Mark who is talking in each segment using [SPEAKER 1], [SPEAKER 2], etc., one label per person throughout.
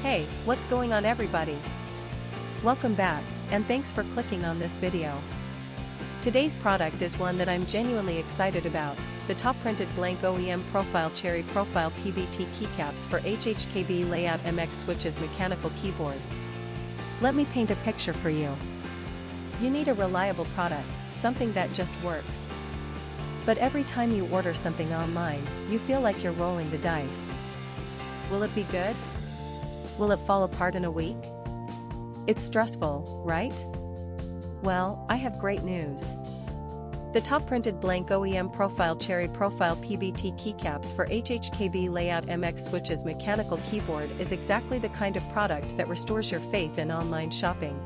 [SPEAKER 1] Hey, what's going on everybody? Welcome back, and thanks for clicking on this video. Today's product is one that I'm genuinely excited about, the top printed blank OEM profile cherry profile PBT keycaps for HHKB layout MX switches mechanical keyboard. Let me paint a picture for you. You need a reliable product, something that just works. But every time you order something online, you feel like you're rolling the dice. Will it be good? Will it fall apart in a week? It's stressful, right? Well, I have great news. The top printed blank OEM profile cherry profile PBT keycaps for HHKB layout MX switches mechanical keyboard is exactly the kind of product that restores your faith in online shopping.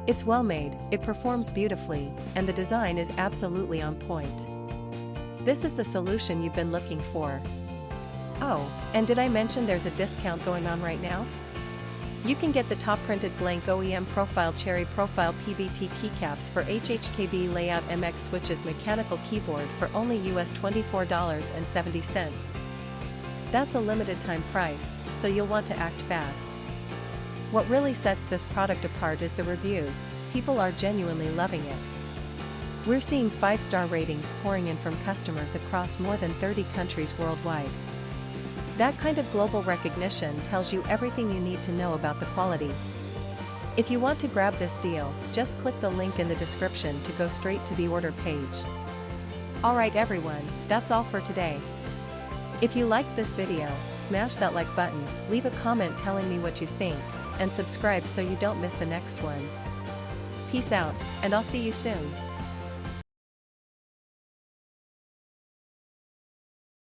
[SPEAKER 1] It's well made, it performs beautifully, and the design is absolutely on point. This is the solution you've been looking for. Oh, and did I mention there's a discount going on right now? You can get the top printed blank OEM profile cherry profile PBT keycaps for HHKB layout MX switches mechanical keyboard for only US $24.70. That's a limited time price, so you'll want to act fast. What really sets this product apart is the reviews. People are genuinely loving it. We're seeing 5-star ratings pouring in from customers across more than 30 countries worldwide. That kind of global recognition tells you everything you need to know about the quality. If you want to grab this deal, just click the link in the description to go straight to the order page. Alright everyone, that's all for today. If you liked this video, smash that like button, leave a comment telling me what you think, and subscribe so you don't miss the next one. Peace out, and I'll see you soon.